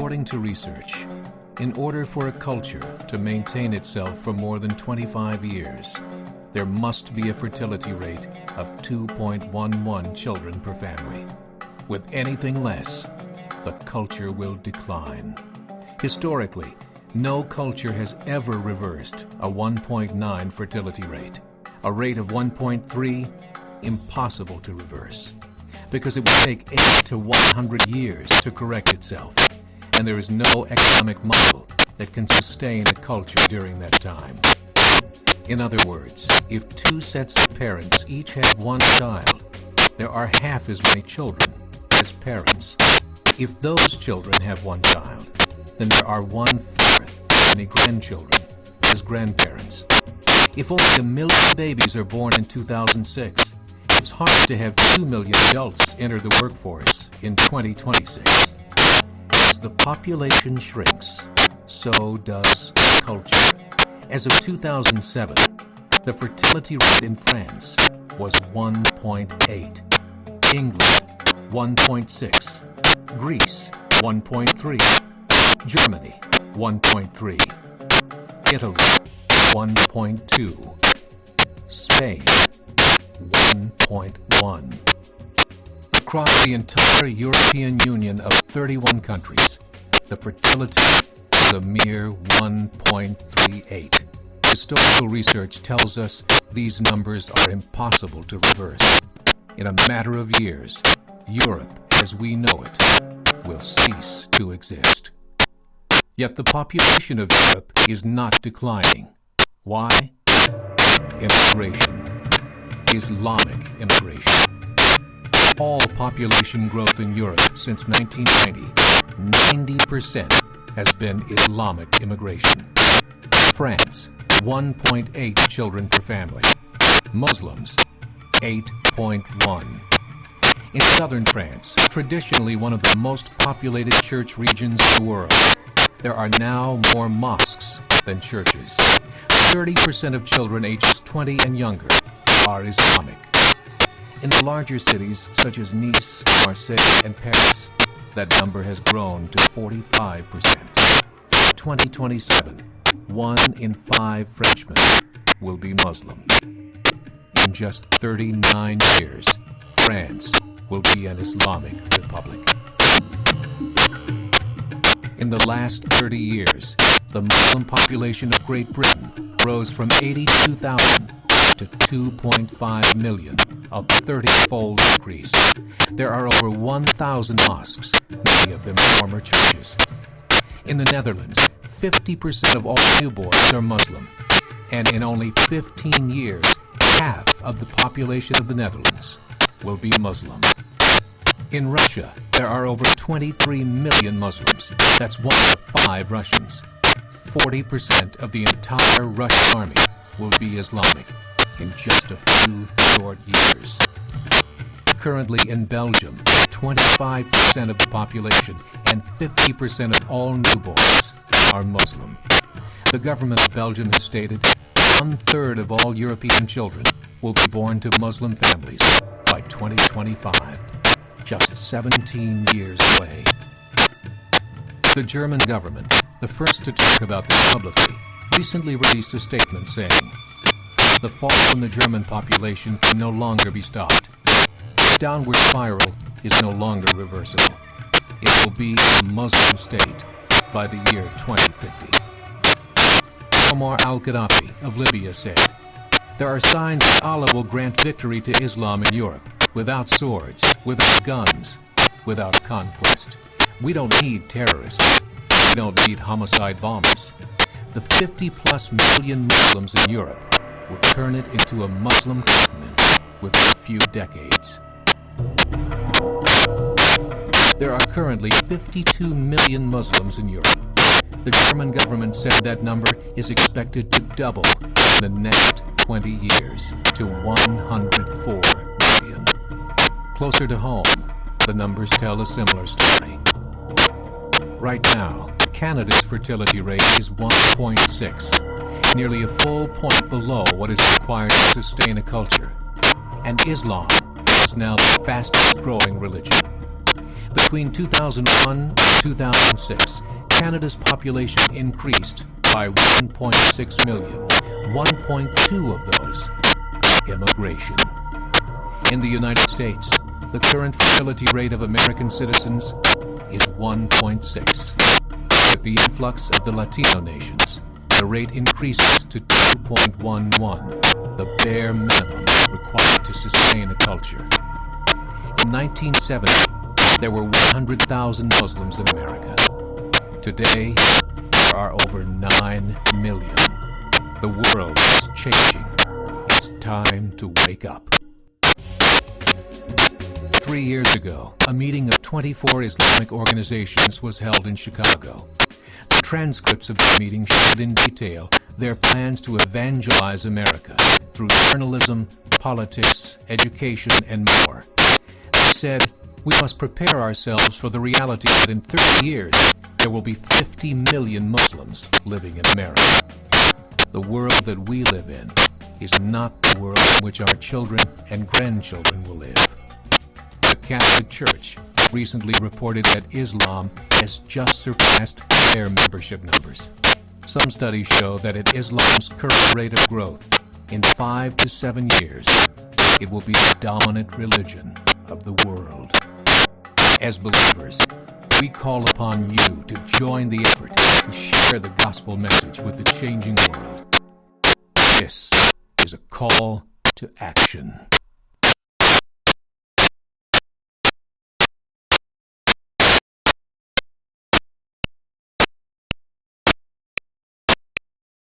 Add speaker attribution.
Speaker 1: According to research, in order for a culture to maintain itself for more than 25 years, there must be a fertility rate of 2.11 children per family. With anything less, the culture will decline. Historically, no culture has ever reversed a 1.9 fertility rate. A rate of 1.3, impossible to reverse, because it would take 80 to 100 years to correct itself, and there is no economic model that can sustain a culture during that time. In other words, if two sets of parents each have one child, there are half as many children as parents. If those children have one child, then there are 1/4 as many grandchildren as grandparents. If only 1 million babies are born in 2006, it's hard to have 2 million adults enter the workforce in 2026. As the population shrinks, so does culture. As of 2007, the fertility rate in France was 1.8, England 1.6, Greece 1.3, Germany 1.3, Italy 1.2, Spain 1.1. Across the entire European Union of 31 countries, the fertility is a mere 1.38. Historical research tells us these numbers are impossible to reverse. In a matter of years, Europe, as we know it, will cease to exist. Yet the population of Europe is not declining. Why? Immigration. Islamic immigration. All population growth in Europe since 1990, 90% has been Islamic immigration. France, 1.8 children per family. Muslims, 8.1. In southern France, traditionally one of the most populated church regions in the world, there are now more mosques than churches. 30% of children ages 20 and younger are Islamic. In the larger cities such as Nice, Marseille, and Paris, that number has grown to 45%. 2027, 1 in 5 Frenchmen will be Muslim. In just 39 years, France will be an Islamic republic. In the last 30 years, the Muslim population of Great Britain rose from 82,000 to 2.5 million, a 30-fold increase. There are over 1,000 mosques, many of them former churches. In the Netherlands, 50% of all newborns are Muslim, and in only 15 years, half of the population of the Netherlands will be Muslim. In Russia, there are over 23 million Muslims. That's 1 out of 5 Russians. 40% of the entire Russian army will be Islamic in just a few short years. Currently in Belgium, 25% of the population and 50% of all newborns are Muslim. The government of Belgium has stated 1/3 of all European children will be born to Muslim families by 2025, just 17 years away. The German government, the first to talk about this publicly, recently released a statement saying, "The fall in the German population can no longer be stopped. The downward spiral is no longer reversible. It will be a Muslim state by the year 2050. Omar al-Gaddafi of Libya said, "There are signs that Allah will grant victory to Islam in Europe, without swords, without guns, without conquest. We don't need terrorists. We don't need homicide bombers. The 50+ million Muslims in Europe will turn it into a Muslim continent within a few decades." There are currently 52 million Muslims in Europe. The German government said that number is expected to double in the next 20 years to 104 million. Closer to home, the numbers tell a similar story. Right now, Canada's fertility rate is 1.6, nearly a full point below what is required to sustain a culture. And Islam is now the fastest growing religion. Between 2001 and 2006, Canada's population increased by 1.6 million, 1.2 of those immigration. In the United States, the current fertility rate of American citizens is 1.6. With the influx of the Latino nations, the rate increases to 2.11, the bare minimum required to sustain a culture. In 1970, there were 100,000 Muslims in America. Today, there are over 9 million. The world is changing. It's time to wake up. 3 years ago, a meeting of 24 Islamic organizations was held in Chicago. The transcripts of the meeting showed in detail their plans to evangelize America through journalism, politics, education, and more. They said, we must prepare ourselves for the reality that in 30 years, there will be 50 million Muslims living in America. The world that we live in is not the world in which our children and grandchildren will live. The Catholic Church recently reported that Islam has just surpassed their membership numbers. Some studies show that at Islam's current rate of growth, in 5 to 7 years, it will be the dominant religion of the world. As believers, we call upon you to join the effort to share the gospel message with the changing world. This is a call to action.